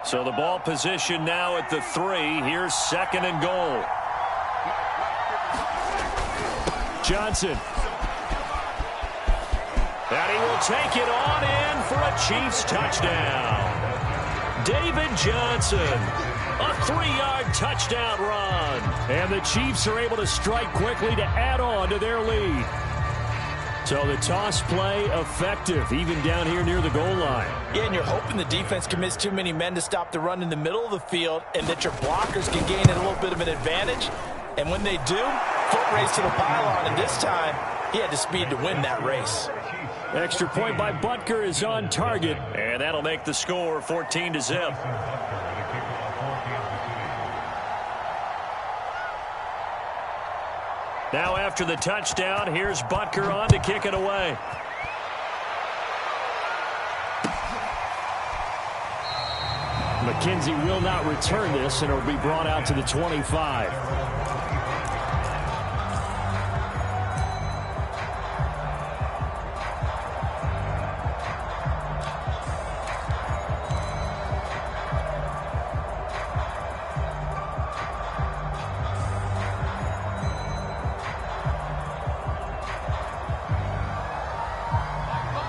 So the ball position now at the 3. Here's 2nd and goal. Johnson. And he will take it on in for a Chiefs touchdown. David Johnson, a 3-yard touchdown run. And the Chiefs are able to strike quickly to add on to their lead. So the toss play effective, even down here near the goal line. Yeah, and you're hoping the defense commits too many men to stop the run in the middle of the field and that your blockers can gain a little bit of an advantage. And when they do, foot race to the pylon, and this time he had the speed to win that race. Extra point by Butker is on target, and that'll make the score 14-0. Now after the touchdown, here's Butker on to kick it away. McKenzie will not return this, and it'll be brought out to the 25.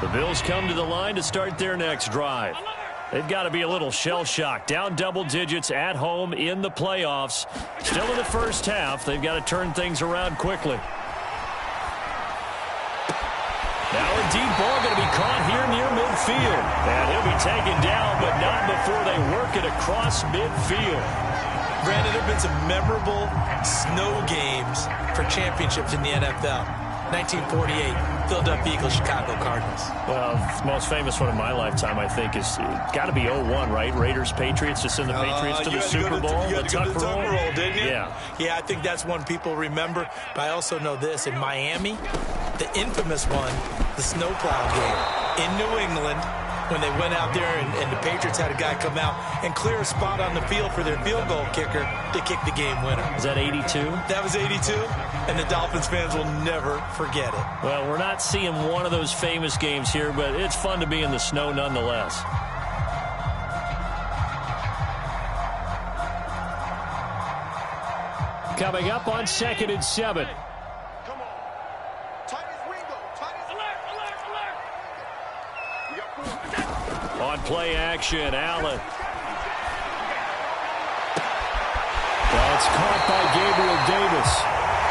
The Bills come to the line to start their next drive. They've got to be a little shell-shocked. Down double digits at home in the playoffs. Still in the first half. They've got to turn things around quickly. Now a deep ball going to be caught here near midfield. And he'll be taken down, but not before they work it across midfield. Brandon, there have been some memorable snow games for championships in the NFL. 1948, Philadelphia Eagles, Chicago Cardinals. Well, the most famous one in my lifetime, I think, is got to be 01, right? Raiders, Patriots, to send the Patriots to the Super Bowl. You had to go to the Tucker Roll, didn't you? Yeah. Yeah, I think that's one people remember. But I also know this. In Miami, the infamous one, the snowplow game in New England, when they went out there and the Patriots had a guy come out and clear a spot on the field for their field goal kicker to kick the game winner. Is that 82? That was 82, and the Dolphins fans will never forget it. Well, we're not seeing one of those famous games here, but it's fun to be in the snow nonetheless. Coming up on 2nd and 7. On play action, Allen. That's caught by Gabriel Davis.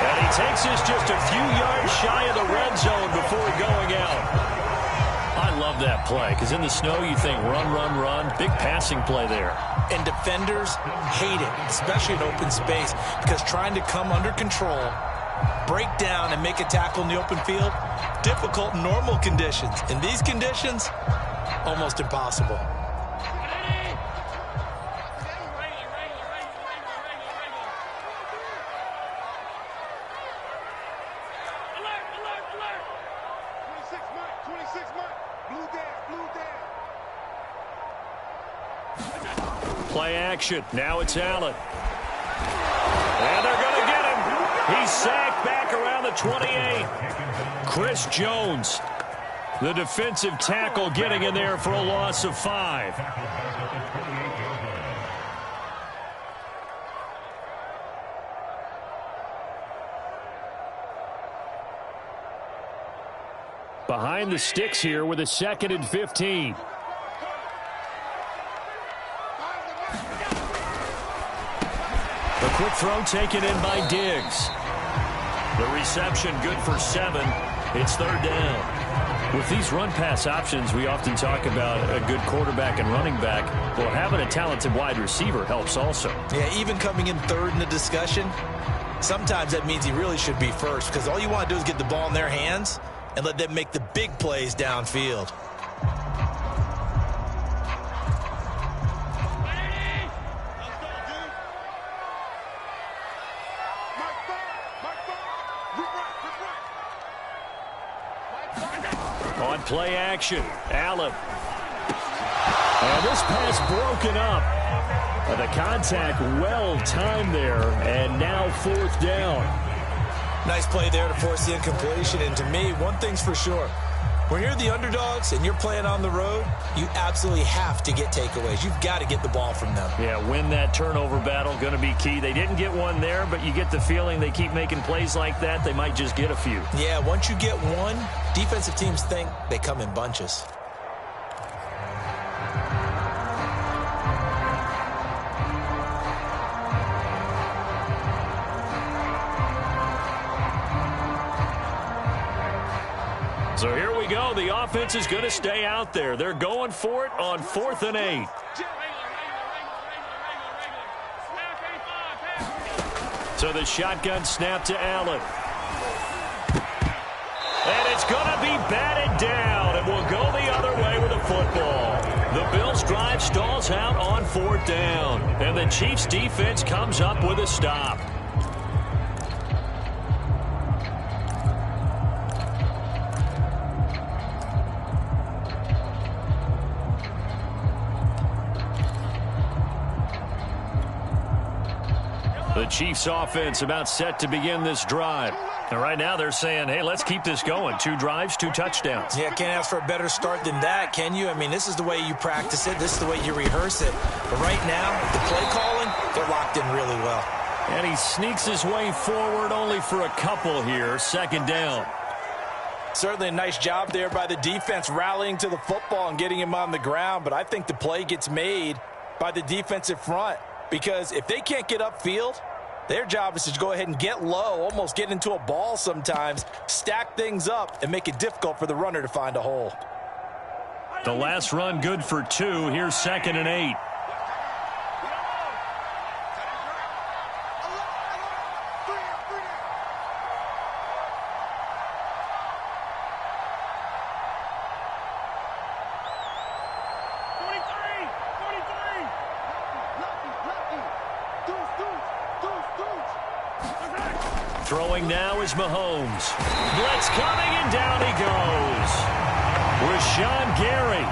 And he takes us just a few yards shy of the red zone before going out. I love that play, because in the snow you think run, run, run. Big passing play there. And defenders hate it, especially in open space, because trying to come under control, break down, and make a tackle in the open field, difficult in normal conditions. In these conditions, almost impossible. Play action. Now it's Allen. And they're going to get him. He's sacked back around the 28. Chris Jones, the defensive tackle, getting in there for a loss of 5. Behind the sticks here with a 2nd and 15. The quick throw taken in by Diggs. The reception good for 7. It's 3rd down. With these run-pass options, we often talk about a good quarterback and running back. Well, having a talented wide receiver helps also. Yeah, even coming in 3rd in the discussion, sometimes that means he really should be first, because all you want to do is get the ball in their hands and let them make the big plays downfield. On play action, Allen. And this pass broken up. The contact well timed there, and now 4th down. Nice play there to force the incompletion, and to me, one thing's for sure. When you're the underdogs and you're playing on the road, you absolutely have to get takeaways. You've got to get the ball from them. Yeah, win that turnover battle, going to be key. They didn't get one there, but you get the feeling they keep making plays like that, they might just get a few. Yeah, once you get one, defensive teams think they come in bunches. So here we go. The offense is going to stay out there. They're going for it on 4th and 8. So the shotgun snap to Allen. And it's going to be batted down. It will go the other way with the football. The Bills' drive stalls out on 4th down. And the Chiefs' defense comes up with a stop. The Chiefs offense about set to begin this drive. And right now they're saying, hey, let's keep this going. 2 drives, 2 touchdowns. Yeah, can't ask for a better start than that, can you? I mean, this is the way you practice it. This is the way you rehearse it. But right now, the play calling, they're locked in really well. And he sneaks his way forward only for a couple here. 2nd down. Certainly a nice job there by the defense rallying to the football and getting him on the ground. But I think the play gets made by the defensive front. Because if they can't get upfield, their job is to go ahead and get low, almost get into a ball sometimes, stack things up, and make it difficult for the runner to find a hole. The last run good for 2. Here's 2nd and 8. Throwing now is Mahomes. Blitz coming, and down he goes. Rashawn Gary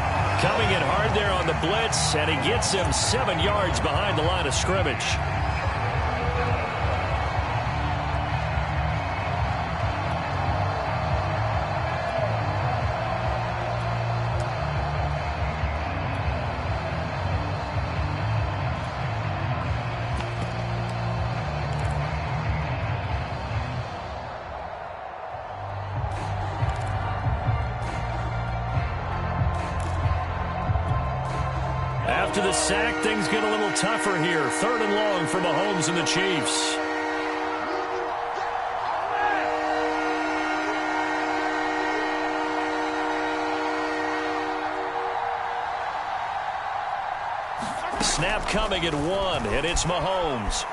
coming in hard there on the blitz, and he gets him 7 yards behind the line of scrimmage. After the sack, things get a little tougher here. 3rd and long for Mahomes and the Chiefs. Snap coming at 1, and it's Mahomes.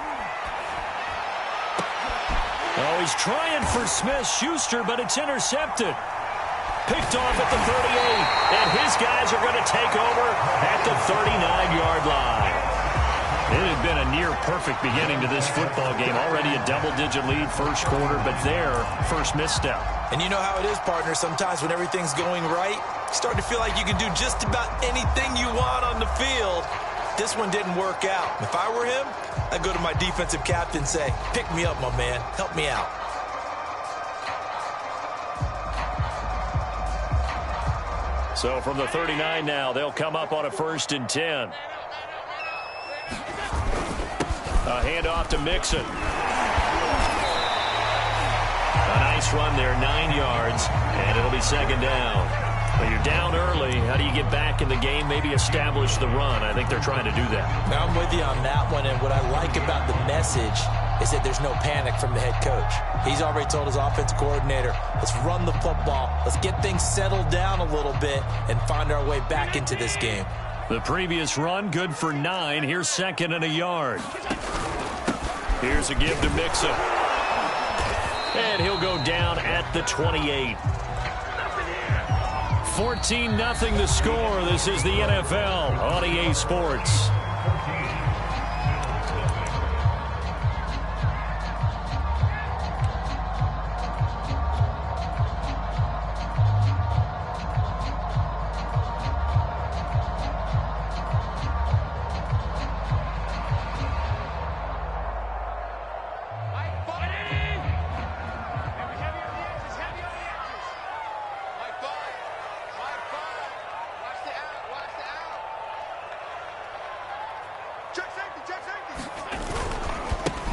Oh, he's trying for Smith-Schuster, but it's intercepted. Picked off at the 38, and his guys are going to take over at the 39-yard line. It had been a near-perfect beginning to this football game. Already a double-digit lead first quarter, but their first misstep. And you know how it is, partner. Sometimes when everything's going right, you start to feel like you can do just about anything you want on the field. This one didn't work out. If I were him, I'd go to my defensive captain and say, pick me up, my man. Help me out. So from the 39 now, they'll come up on a 1st and 10. A handoff to Mixon. A nice run there, 9 yards, and it'll be 2nd down. Well, you're down early. How do you get back in the game, maybe establish the run? I think they're trying to do that. Now, I'm with you on that one, and what I like about the message is that there's no panic from the head coach. He's already told his offensive coordinator, let's run the football, let's get things settled down a little bit and find our way back into this game. The previous run, good for 9. Here's 2nd and a yard. Here's a give to Mixon. And he'll go down at the 28. 14-0 the score. This is the NFL on EA Sports.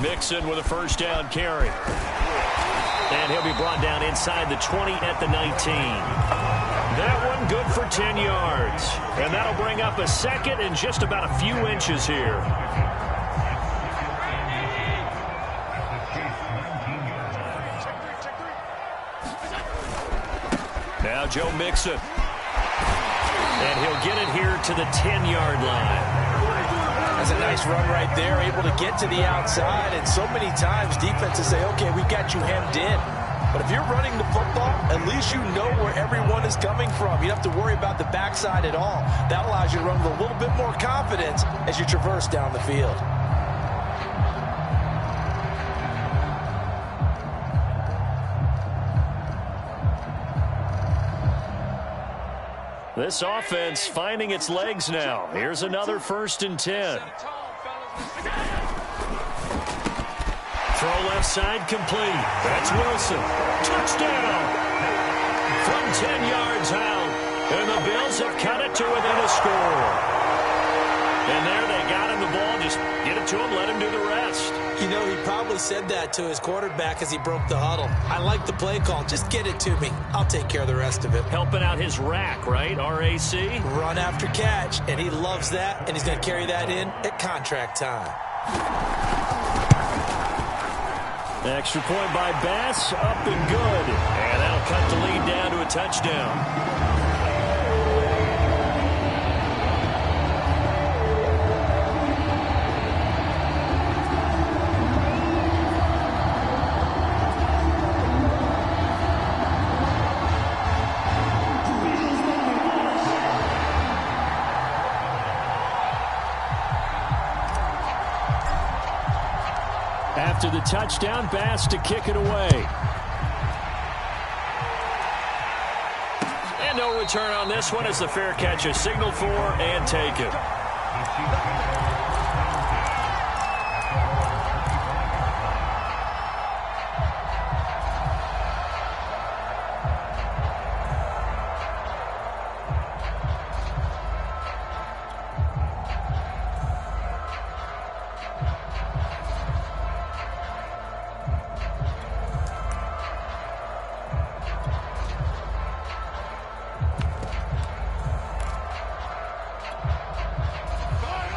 Mixon with a first down carry. And he'll be brought down inside the 20 at the 19. That one good for 10 yards. And that'll bring up a second and just about a few inches here. Now Joe Mixon. And he'll get it here to the 10-yard line. That's a nice run right there, able to get to the outside. And so many times defenses say, okay, we got you hemmed in. But if you're running the football, at least you know where everyone is coming from. You don't have to worry about the backside at all. That allows you to run with a little bit more confidence as you traverse down the field. This offense finding its legs now. Here's another 1st and 10. Throw left side complete. That's Wilson. Touchdown! From 10 yards out. And the Bills have cut it to within a score. And there they got him the ball. Just get it to him, let him do the rest. You know, he probably said that to his quarterback as he broke the huddle. I like the play call. Just get it to me. I'll take care of the rest of it. Helping out his rack, right? R-A-C? Run after catch, and he loves that, and he's going to carry that in at contract time. Extra point by Bass, up and good. And that'll cut the lead down to a touchdown. After the touchdown, Bass to kick it away. And no return on this one as the fair catch is signaled for and taken.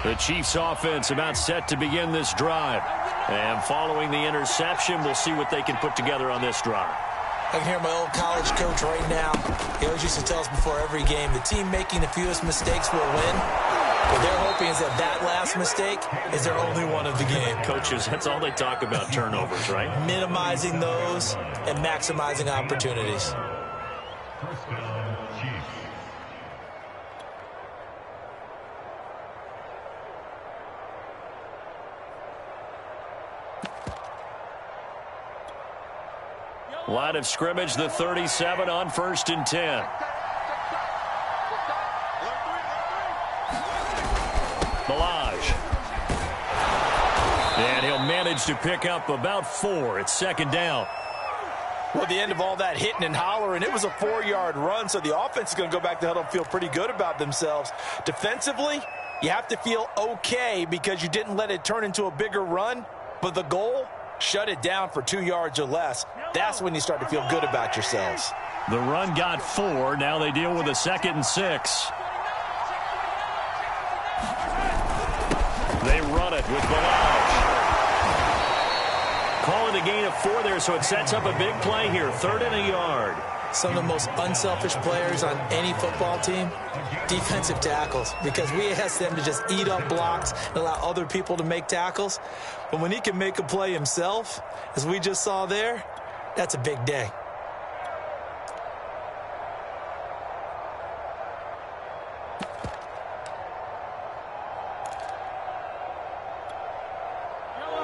The Chiefs offense about set to begin this drive. And following the interception, we'll see what they can put together on this drive. I can hear my old college coach right now. He always used to tell us before every game, the team making the fewest mistakes will win. What they're hoping is that that last mistake is their only one of the game. Coaches, that's all they talk about, turnovers, right? Minimizing those and maximizing opportunities. 1st Line of scrimmage, the 37 on 1st and 10. Balaj. And he'll manage to pick up about 4. It's 2nd down. Well, the end of all that hitting and hollering, it was a 4-yard run, so the offense is going to go back to huddle and feel pretty good about themselves. Defensively, you have to feel okay because you didn't let it turn into a bigger run, but the goal, shut it down for 2 yards or less. That's when you start to feel good about yourselves. The run got 4. Now they deal with a 2nd and 6. They run it with Balaj. Calling a gain of 4 there, so it sets up a big play here. 3rd and a yard. Some of the most unselfish players on any football team, defensive tackles, because we ask them to just eat up blocks and allow other people to make tackles. But when he can make a play himself, as we just saw there, that's a big day.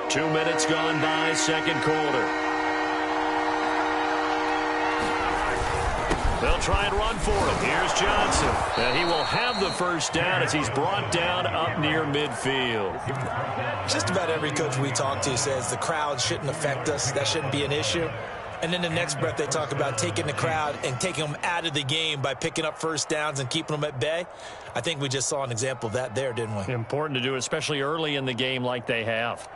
Two minutes gone by, 2nd quarter. They'll try and run for it. Here's Johnson. And he will have the 1st down as he's brought down up near midfield. Just about every coach we talk to says the crowd shouldn't affect us. That shouldn't be an issue. And then the next breath they talk about taking the crowd and taking them out of the game by picking up 1st downs and keeping them at bay. I think we just saw an example of that there, didn't we? Important to do, especially early in the game like they have.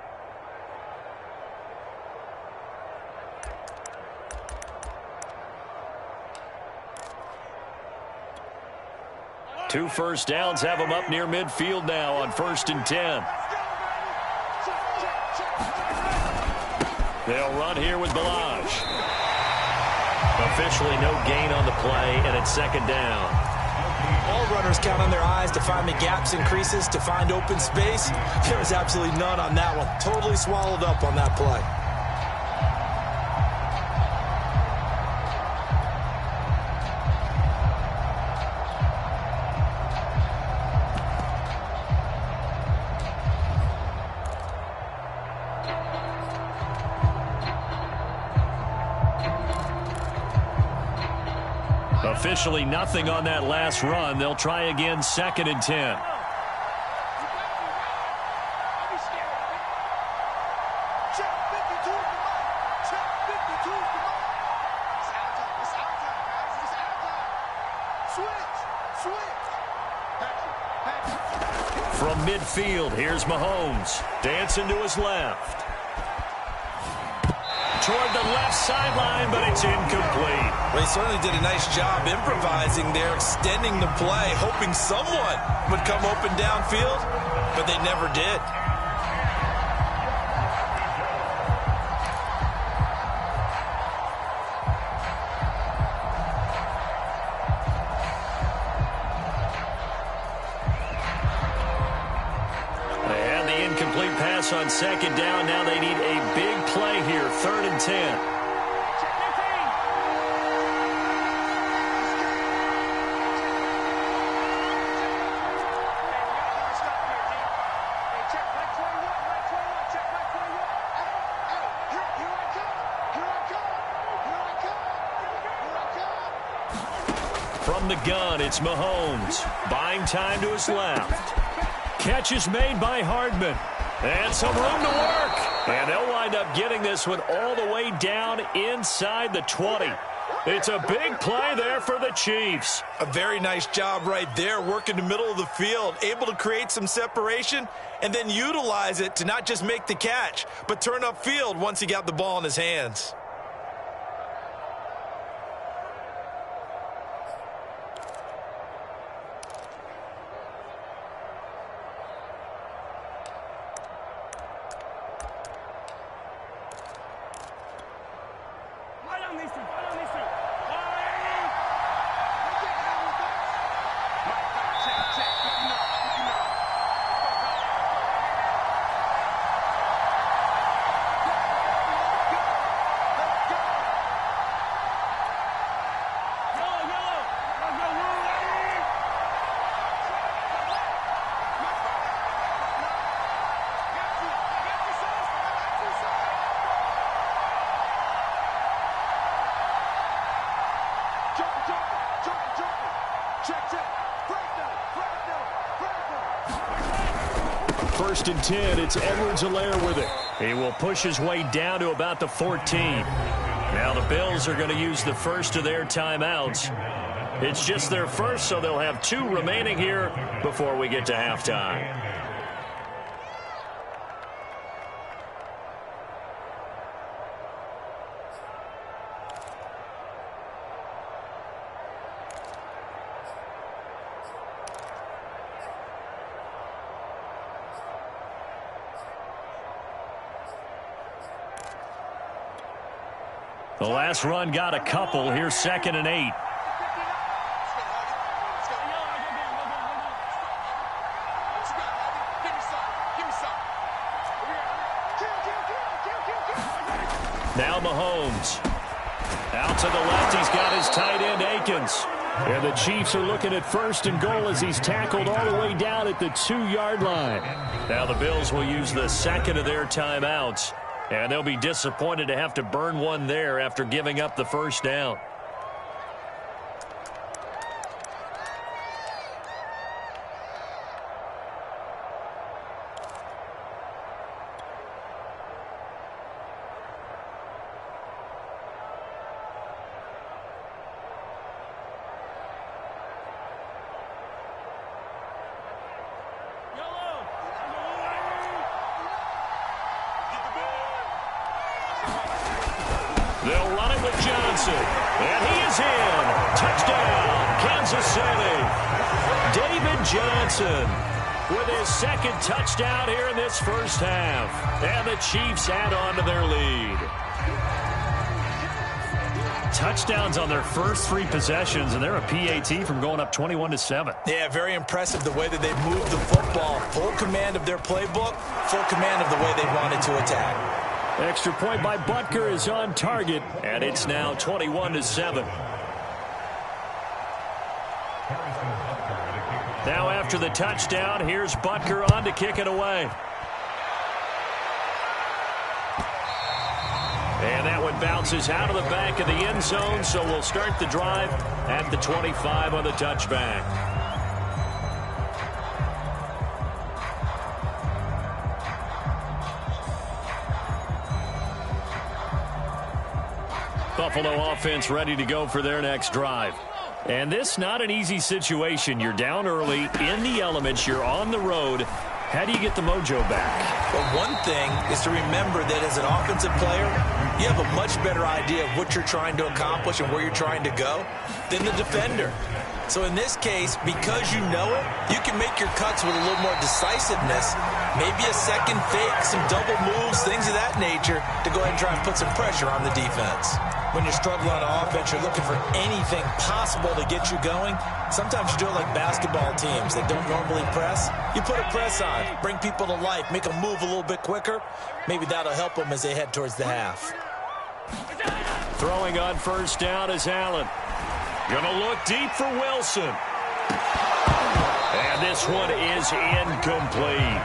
2 first downs have them up near midfield now on 1st and 10. They'll run here with Balaj. Officially no gain on the play, and it's 2nd down. All runners count on their eyes to find the gaps and creases, to find open space. There was absolutely none on that one. Totally swallowed up on that play. Officially nothing on that last run. They'll try again, 2nd and 10. From midfield, here's Mahomes. Dancing to his left. Toward the left sideline, but it's incomplete. Well, he certainly did a nice job improvising there, extending the play, hoping someone would come open downfield, but they never did. They had the incomplete pass on 2nd down. Now they need a big play here, 3rd and 10. From the gun, it's Mahomes. Buying time to his left. Catch is made by Hardman. And some room to work. And they'll wind up getting this one all the way down inside the 20. It's a big play there for the Chiefs. A very nice job right there, working the middle of the field, able to create some separation, and then utilize it to not just make the catch, but turn upfield once he got the ball in his hands. First and 10, it's Edwards-Helaire with it. He will push his way down to about the 14. Now the Bills are going to use the first of their timeouts. It's just their first, so they'll have 2 remaining here before we get to halftime. The last run got a couple. Here's 2nd and 8. Now Mahomes. Out to the left, he's got his tight end, Akins. And the Chiefs are looking at 1st and goal as he's tackled all the way down at the 2-yard line. Now the Bills will use the second of their timeouts. And they'll be disappointed to have to burn one there after giving up the first down. They'll run it with Johnson. And he is in. Touchdown, Kansas City. David Johnson with his second touchdown here in this first half. And the Chiefs add on to their lead. Touchdowns on their first 3 possessions, and they're a PAT from going up 21-7. Yeah, very impressive the way that they moved the football. Full command of their playbook, full command of the way they wanted to attack. Extra point by Butker is on target, and it's now 21-7. Now after the touchdown, here's Butker on to kick it away. And that one bounces out of the back of the end zone, so we'll start the drive at the 25 on the touchback. Buffalo offense ready to go for their next drive. And this not an easy situation. You're down early, in the elements, you're on the road. How do you get the mojo back? Well, one thing is to remember that as an offensive player, you have a much better idea of what you're trying to accomplish and where you're trying to go than the defender. So in this case, because you know it, you can make your cuts with a little more decisiveness, maybe a second fake, some double moves, things of that nature, to go ahead and try and put some pressure on the defense. When you're struggling on offense, you're looking for anything possible to get you going. Sometimes you do it like basketball teams that don't normally press. You put a press on, bring people to life, make them move a little bit quicker. Maybe that'll help them as they head towards the half. Throwing on first down is Allen. Gonna look deep for Wilson. And this one is incomplete.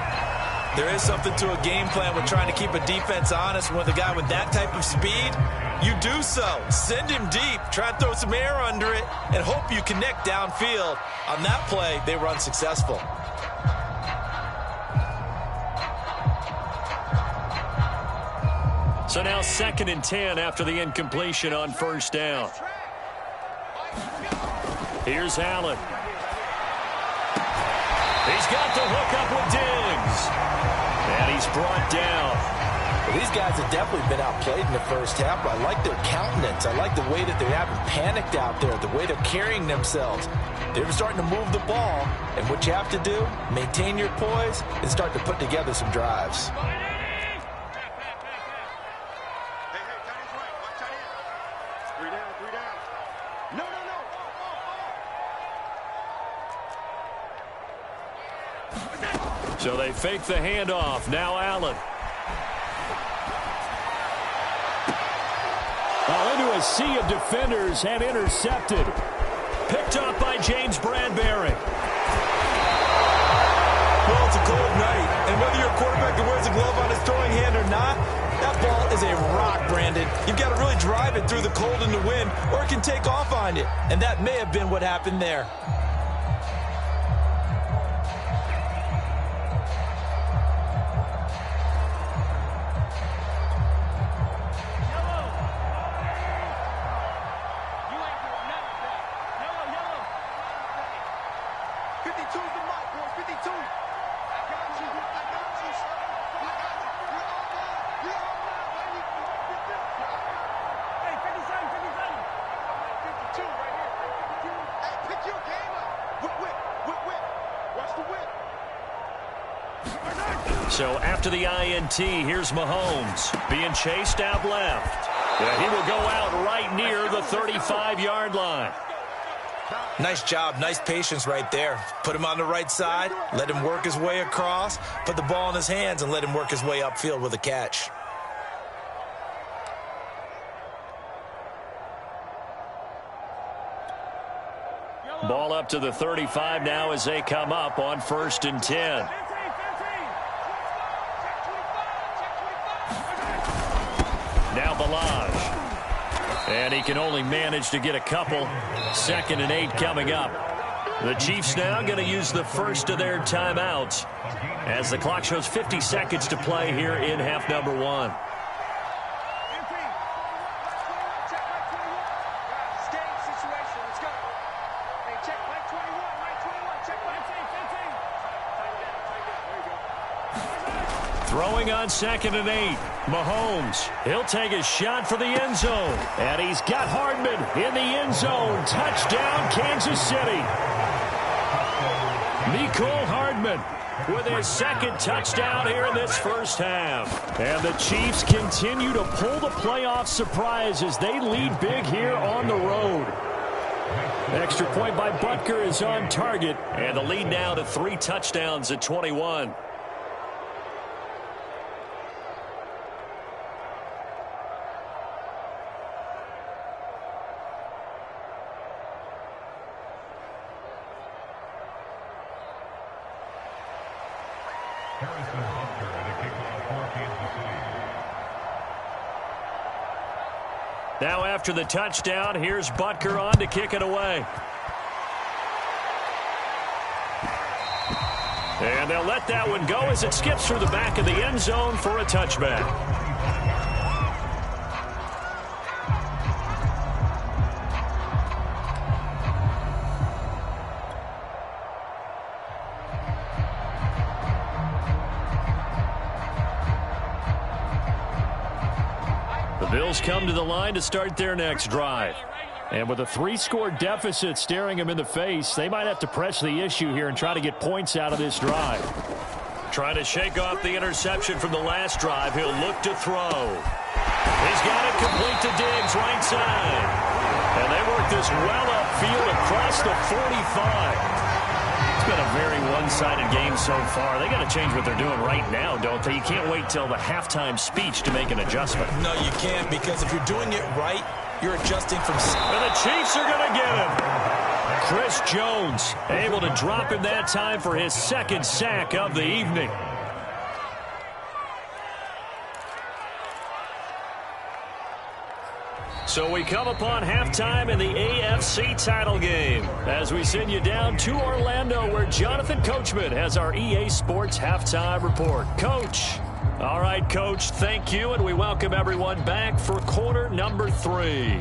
There is something to a game plan with trying to keep a defense honest. With a guy with that type of speed, you do so. Send him deep, try and throw some air under it, and hope you connect downfield. On that play, they were unsuccessful. So now 2nd and 10 after the incompletion on first down. Here's Allen. He's got the hook up with Diggs. And he's brought down. Well, these guys have definitely been outplayed in the first half, but I like their countenance. I like the way that they haven't panicked out there, the way they're carrying themselves. They're starting to move the ball, and what you have to do, maintain your poise and start to put together some drives. So they fake the handoff. Now Allen. Into a sea of defenders and intercepted. Picked up by James Bradbury. Well, it's a cold night, and whether you're a quarterback that wears a glove on his throwing hand or not, that ball is a rock, Brandon. You've got to really drive it through the cold and the wind, or it can take off on you. And that may have been what happened there. So after the INT, here's Mahomes being chased out left. And he will go out right near the 35-yard line. Nice job, nice patience right there. Put him on the right side, let him work his way across, put the ball in his hands, and let him work his way upfield with a catch. Ball up to the 35 now as they come up on 1st and 10. Now Balaj. And he can only manage to get a couple. 2nd and 8 coming up. The Chiefs now going to use the first of their timeouts as the clock shows 50 seconds to play here in half number 1. Throwing on 2nd and 8. Mahomes, he'll take a shot for the end zone. And he's got Hardman in the end zone. Touchdown, Kansas City. Nicole Hardman with his second touchdown here in this first half. And the Chiefs continue to pull the playoff surprise as they lead big here on the road. Extra point by Butker is on target. And the lead now to 3 touchdowns at 21. Now after the touchdown, here's Butker on to kick it away. And they'll let that one go as it skips through the back of the end zone for a touchback. Bills come to the line to start their next drive. And with a 3-score deficit staring them in the face, they might have to press the issue here and try to get points out of this drive. Trying to shake off the interception from the last drive. He'll look to throw. He's got it complete to Diggs, right side. And they work this well upfield across the 45. It's been a very one-sided game so far. They got to change what they're doing right now, don't they? You can't wait till the halftime speech to make an adjustment. No, you can't, because if you're doing it right, you're adjusting from... And the Chiefs are going to get him. Chris Jones able to drop him that time for his second sack of the evening. So we come upon halftime in the AFC title game as we send you down to Orlando, where Jonathan Coachman has our EA Sports halftime report. Coach. All right, Coach, thank you, and we welcome everyone back for quarter number 3.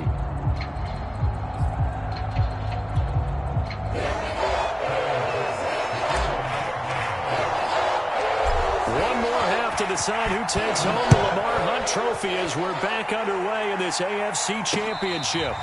One more half to decide who takes home the Lamar Hunt Trophy as we're back underway in this AFC Championship.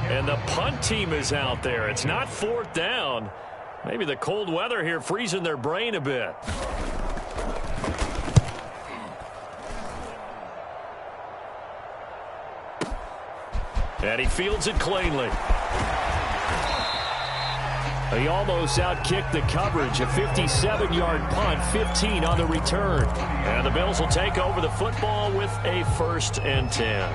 And the punt team is out there. It's not 4th down. Maybe the cold weather here freezing their brain a bit. And he fields it cleanly. He almost outkicked the coverage. A 57-yard punt, 15 on the return. And the Bills will take over the football with a 1st and 10.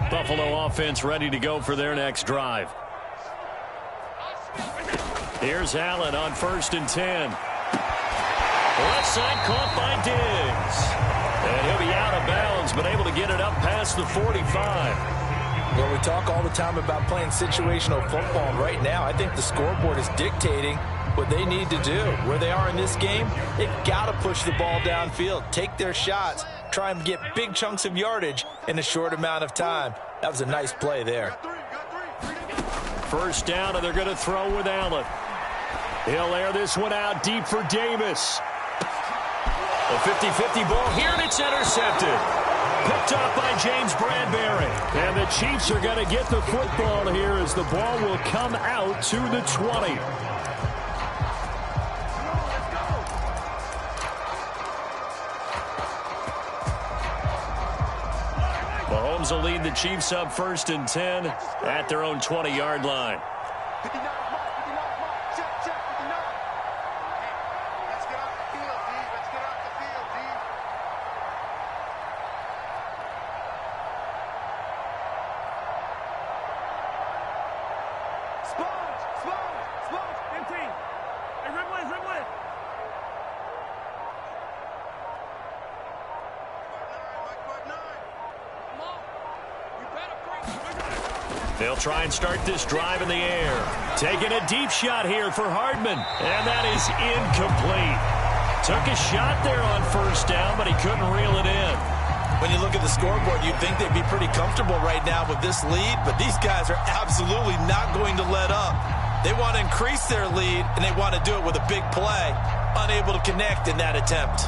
Buffalo offense ready to go for their next drive. Here's Allen on 1st and 10. Left side caught by Diggs. And he'll be out of bounds, but able to get it up past the 45. Well, we talk all the time about playing situational football. And right now, I think the scoreboard is dictating what they need to do. Where they are in this game, they've got to push the ball downfield, take their shots, try and get big chunks of yardage in a short amount of time. That was a nice play there. 1st down, and they're going to throw with Allen. He'll air this one out deep for Davis. A 50-50 ball here, and it's intercepted. Picked off by James Bradbury. And the Chiefs are going to get the football here as the ball will come out to the 20. Mahomes will lead the Chiefs up 1st and 10 at their own 20-yard line. They'll try and start this drive in the air. Taking a deep shot here for Hardman. And that is incomplete. Took a shot there on first down, but he couldn't reel it in. When you look at the scoreboard, you'd think they'd be pretty comfortable right now with this lead, but these guys are absolutely not going to let up. They want to increase their lead, and they want to do it with a big play. Unable to connect in that attempt.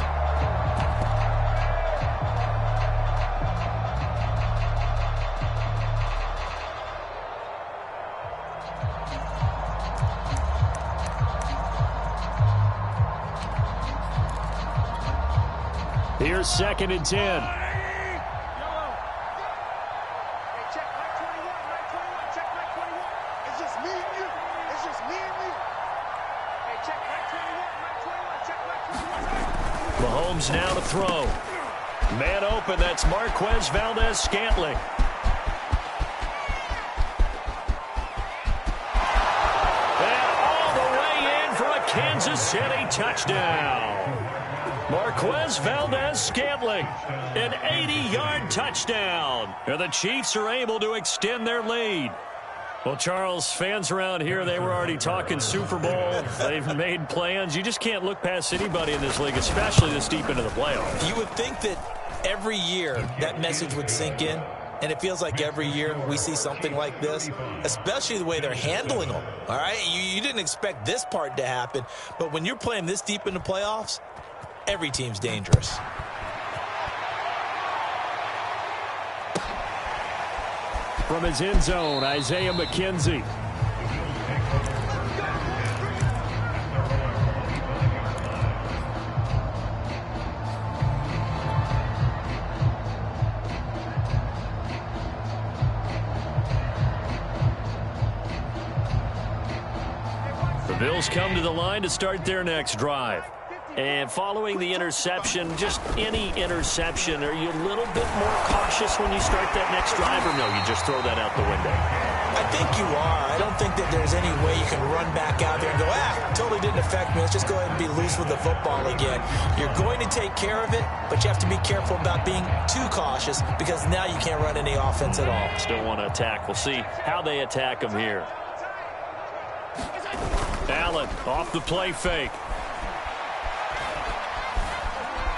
Here's 2nd and 10. Mahomes now to throw. Man open, that's Marquez Valdez-Scantling. And all the way in for a Kansas City touchdown. Marquez Valdez-Scantling, an 80-yard touchdown. And the Chiefs are able to extend their lead. Well, Charles, fans around here, they were already talking Super Bowl. They've made plans. You just can't look past anybody in this league, especially this deep into the playoffs. You would think that every year that message would sink in, and it feels like every year we see something like this, especially the way they're handling them. All right, you didn't expect this part to happen, but when you're playing this deep in the playoffs, every team's dangerous. From his end zone, Isaiah McKenzie. The Bills come to the line to start their next drive. And following the interception, just any interception, are you a little bit more cautious when you start that next drive, or no, you just throw that out the window? I think you are. I don't think that there's any way you can run back out there and go, totally didn't affect me. Let's just go ahead and be loose with the football again. You're going to take care of it, but you have to be careful about being too cautious because now you can't run any offense at all. Still want to attack. We'll see how they attack them here. Allen off the play fake.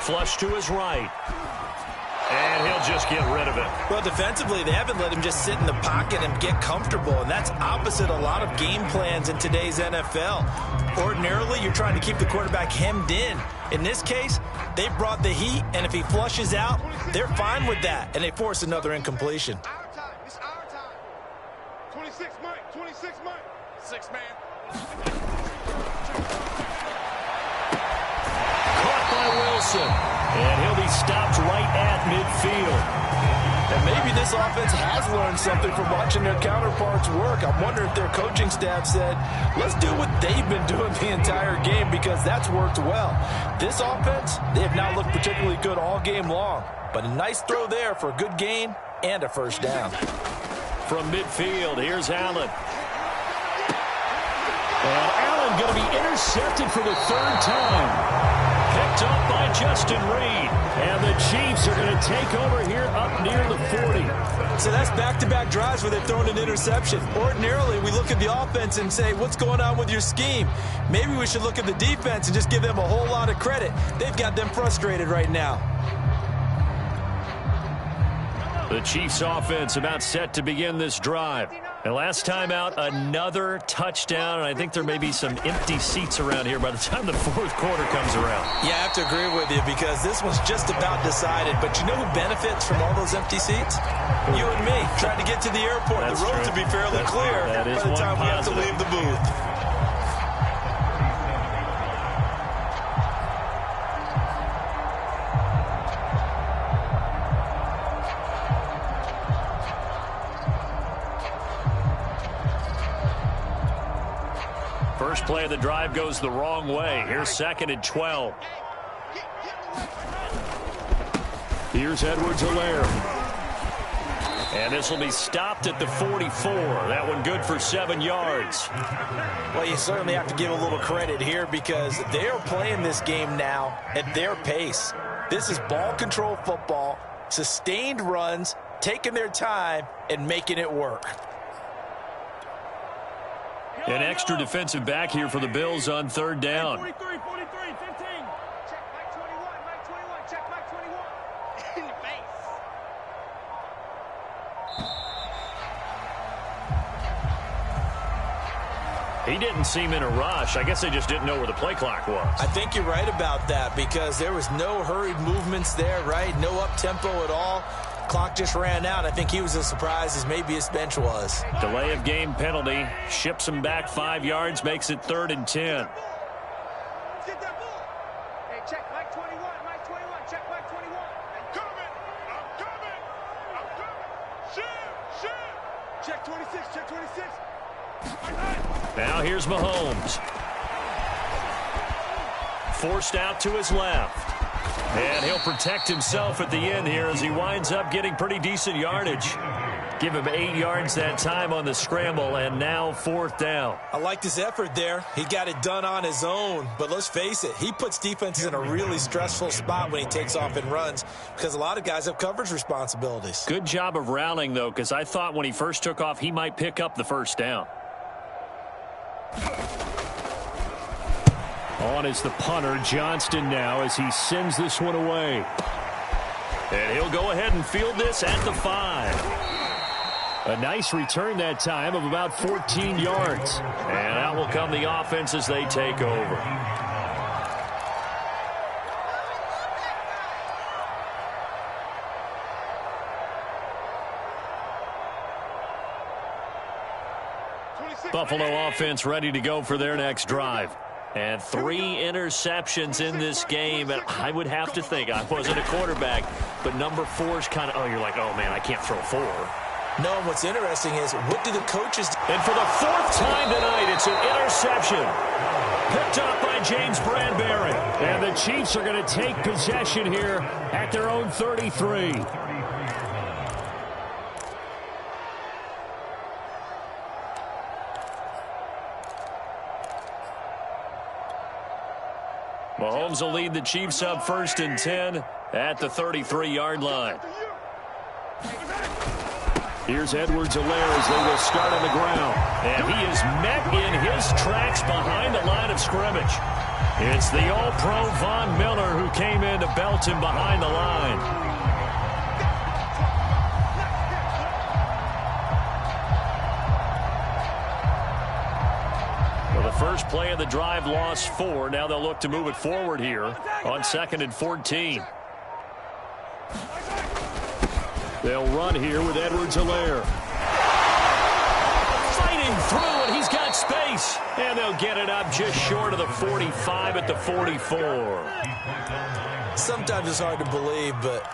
Flush to his right. And he'll just get rid of it. Well, defensively, they haven't let him just sit in the pocket and get comfortable, and that's opposite a lot of game plans in today's NFL. Ordinarily, you're trying to keep the quarterback hemmed in. In this case, they brought the heat, and if he flushes out, they're fine with that, and they force another incompletion. Our time. It's our time. 26 Mike. 26 Mike. 6 man. Wilson, and he'll be stopped right at midfield. And maybe this offense has learned something from watching their counterparts work. I wonder if their coaching staff said, let's do what they've been doing the entire game because that's worked well. This offense, they have not looked particularly good all game long, but a nice throw there for a good gain and a first down. From midfield, here's Allen. And Allen going to be intercepted for the 3rd time. Picked up by Justin Reed. And the Chiefs are going to take over here up near the 40. So that's back-to-back drives where they've thrown an interception. Ordinarily, we look at the offense and say, what's going on with your scheme? Maybe we should look at the defense and just give them a whole lot of credit. They've got them frustrated right now. The Chiefs offense about set to begin this drive. And last time out, another touchdown. And I think there may be some empty seats around here by the time the 4th quarter comes around. Yeah, I have to agree with you because this one's just about decided. But you know who benefits from all those empty seats? You and me, trying to get to the airport. That's the roads will be fairly clear by the time we have to leave the booth. First play of the drive goes the wrong way. Here's 2nd and 12. Here's Edwards-Helaire. And this will be stopped at the 44. That one good for 7 yards. Well, you certainly have to give a little credit here because they are playing this game now at their pace. This is ball control football, sustained runs, taking their time, and making it work. An extra defensive back here for the Bills on third down. 43, 15. Check Mike 21. Check Mike 21. In the face. He didn't seem in a rush. I guess they just didn't know where the play clock was. I think you're right about that because there was no hurried movements there, right? No up-tempo at all. Clock just ran out. I think he was as surprised as maybe his bench was. Delay of game penalty. Ships him back 5 yards, makes it 3rd and 10. Get that ball. Hey, check Mike 21. Mike 21. Check Mike 21. I'm coming. Shift. Check 26. Check 26. Now here's Mahomes. Forced out to his left. And he'll protect himself at the end here as he winds up getting pretty decent yardage. Give him 8 yards that time on the scramble, and now 4th down. I liked his effort there. He got it done on his own. But let's face it, he puts defenses in a really stressful spot when he takes off and runs because a lot of guys have coverage responsibilities. Good job of rallying, though, because I thought when he first took off, he might pick up the 1st down. On is the punter, Johnston, now as he sends this one away. And he'll go ahead and field this at the 5. A nice return that time of about 14 yards. And out will come the offense as they take over. Buffalo offense ready to go for their next drive. And 3 interceptions in this game. And I would have to think, I wasn't a quarterback, but number 4 is kind of, you're like, oh, man, I can't throw 4. No, and what's interesting is, what do the coaches do? And for the 4th time tonight, it's an interception. Picked up by James Bradbury. And the Chiefs are going to take possession here at their own 33. Mahomes will lead the Chiefs up 1st and 10 at the 33-yard line. Here's Edwards-Helaire as they will start on the ground. And he is met in his tracks behind the line of scrimmage. It's the All-Pro Von Miller who came in to belt him behind the line. First play of the drive, lost 4. Now they'll look to move it forward here on 2nd and 14. They'll run here with Edwards-Helaire. Fighting through, and he's got space. And they'll get it up just short of the 45 at the 44. Sometimes it's hard to believe, but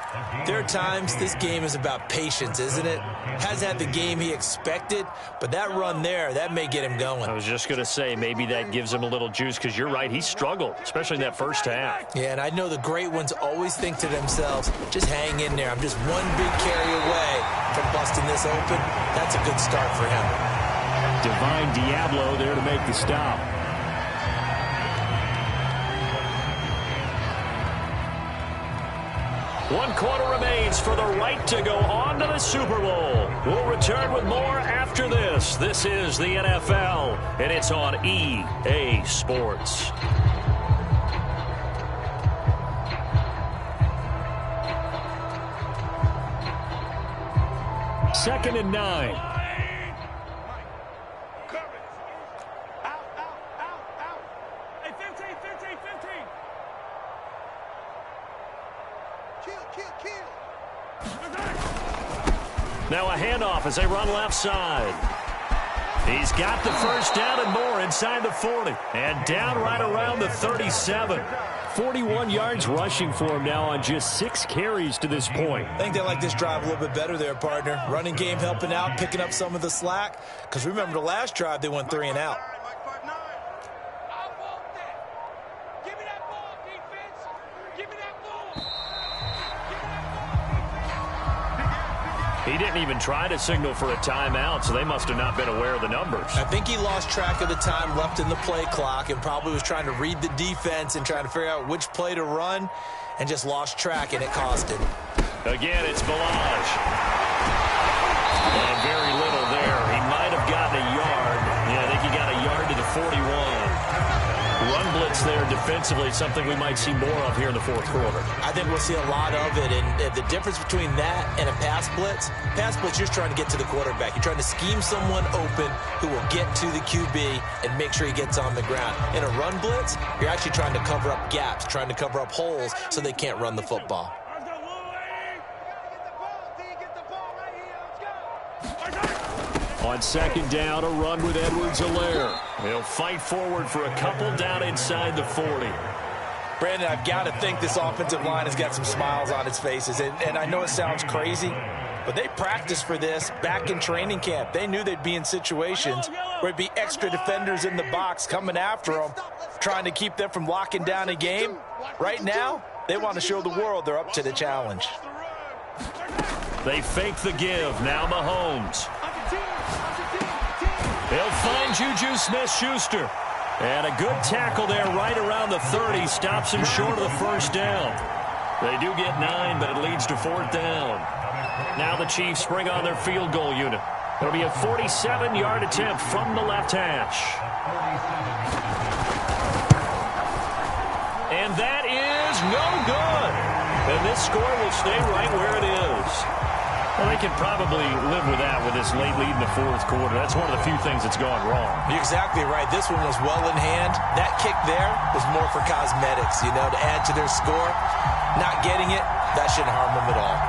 there are times this game is about patience, isn't it? Hasn't had the game he expected, but that run there, that may get him going. I was just going to say, maybe that gives him a little juice, because you're right, he struggled, especially in that first half. Yeah, and I know the great ones always think to themselves, just hang in there. I'm just one big carry away from busting this open. That's a good start for him. Divine Diablo there to make the stop. One quarter remains for the right to go on to the Super Bowl. We'll return with more after this. This is the NFL, and it's on EA Sports. Second and 9. Now a handoff as they run left side. He's got the first down and more inside the 40. And down right around the 37. 41 yards rushing for him now on just 6 carries to this point. I think they like this drive a little bit better there, partner. Running game helping out, picking up some of the slack. Because remember, the last drive, they went 3 and out. He didn't even try to signal for a timeout, so they must have not been aware of the numbers. I think he lost track of the time left in the play clock and probably was trying to read the defense and trying to figure out which play to run and just lost track, and it cost him. Again, it's Balaj. And very little there. He might have gotten a yard. Yeah, I think he got a response there defensively, something we might see more of here in the fourth quarter. I think we'll see a lot of it, and the difference between that and a pass blitz, you're just trying to get to the quarterback. You're trying to scheme someone open who will get to the QB and make sure he gets on the ground. In a run blitz, you're actually trying to cover up gaps, trying to cover up holes so they can't run the football. On second down, a run with Edwards-Helaire. He'll fight forward for a couple down inside the 40. Brandon, I've got to think this offensive line has got some smiles on its faces. And I know it sounds crazy, but they practiced for this back in training camp. They knew they'd be in situations where it'd be extra defenders in the box coming after them, trying to keep them from locking down a game. Right now, they want to show the world they're up to the challenge. They fake the give. Now Mahomes. He'll find Juju Smith-Schuster. And a good tackle there right around the 30. Stops him short of the first down. They do get 9, but it leads to fourth down. Now the Chiefs bring on their field goal unit. It'll be a 47-yard attempt from the left hash. And that is no good. And this score will stay right where it is. Well, they can probably live with that with this late lead in the fourth quarter. That's one of the few things that's gone wrong. You're exactly right. This one was well in hand. That kick there was more for cosmetics, to add to their score. Not getting it, that shouldn't harm them at all.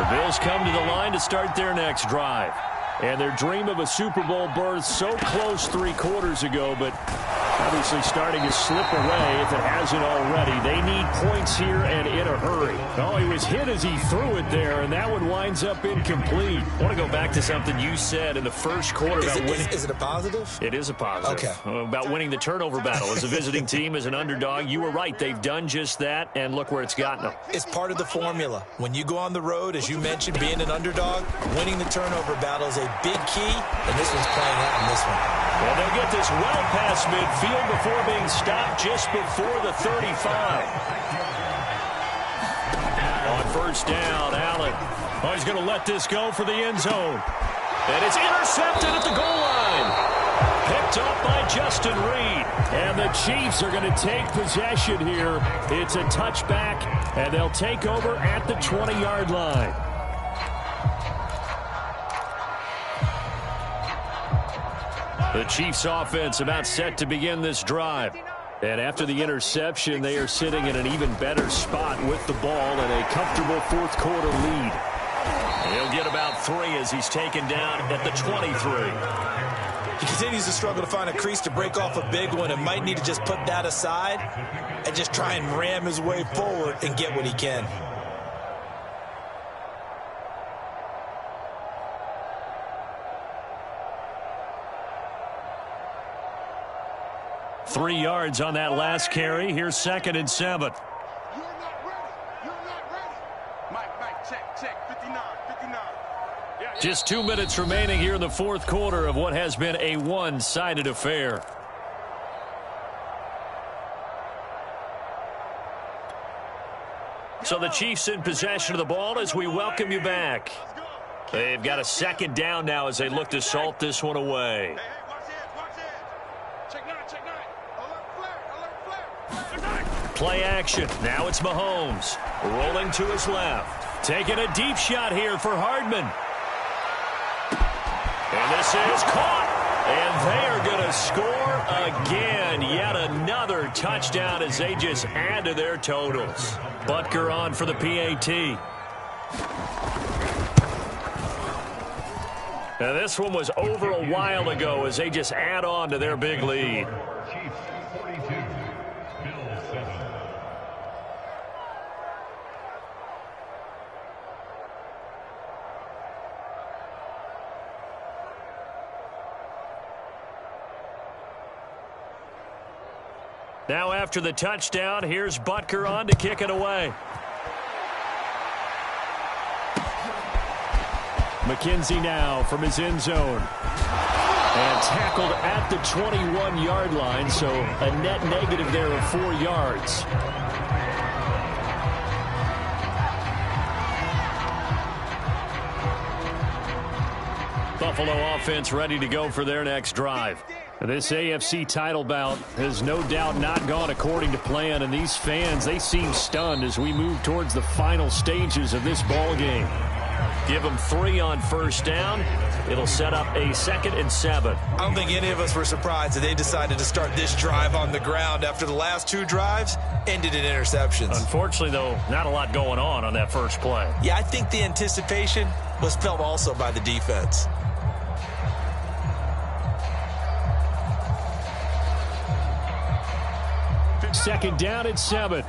The Bills come to the line to start their next drive. And their dream of a Super Bowl berth so close 3 quarters ago, but obviously starting to slip away if it hasn't already. They need points here and in a hurry. Oh, he was hit as he threw it there, and that one winds up incomplete. I want to go back to something you said in the first quarter about winning. Is it a positive? It is a positive. Okay. About winning the turnover battle. As a visiting team, as an underdog, you were right. They've done just that, and look where it's gotten them. It's part of the formula. When you go on the road, as you mentioned, being an underdog, winning the turnover battle is a big key, and this one's playing out in this one. And they'll get this well past midfield before being stopped just before the 35. On first down, Allen. Oh, he's going to let this go for the end zone. And it's intercepted at the goal line. Picked up by Justin Reed. And the Chiefs are going to take possession here. It's a touchback, and they'll take over at the 20-yard line. The Chiefs offense about set to begin this drive. And after the interception, they are sitting in an even better spot with the ball and a comfortable fourth quarter lead. He'll get about 3 as he's taken down at the 23. He continues to struggle to find a crease to break off a big one and might need to just put that aside and just try and ram his way forward and get what he can. Three yards on that last carry. Here's 2nd and 7. You're not ready. You're not ready. Mike, check. 59. Yeah. Just 2 minutes remaining here in the fourth quarter of what has been a one-sided affair. So the Chiefs in possession of the ball as we welcome you back. They've got a 2nd down now as they look to salt this one away. Hey, watch it. Check 9. Alert flare. Play action. Now it's Mahomes. Rolling to his left. Taking a deep shot here for Hardman. And this is caught. And they are going to score again. Yet another touchdown as they just add to their totals. Butker on for the PAT. Now this one was over a while ago as they just add on to their big lead. Now after the touchdown, here's Butker on to kick it away. McKenzie now from his end zone. And tackled at the 21-yard line, so a net negative there of 4 yards. Buffalo offense ready to go for their next drive. This AFC title bout has no doubt not gone according to plan, and these fans, they seem stunned as we move towards the final stages of this ball game. Give them 3 on first down. It'll set up a 2nd and 7. I don't think any of us were surprised that they decided to start this drive on the ground after the last 2 drives ended in interceptions. Unfortunately, though, not a lot going on that first play. Yeah, I think the anticipation was felt also by the defense. Second down and 7.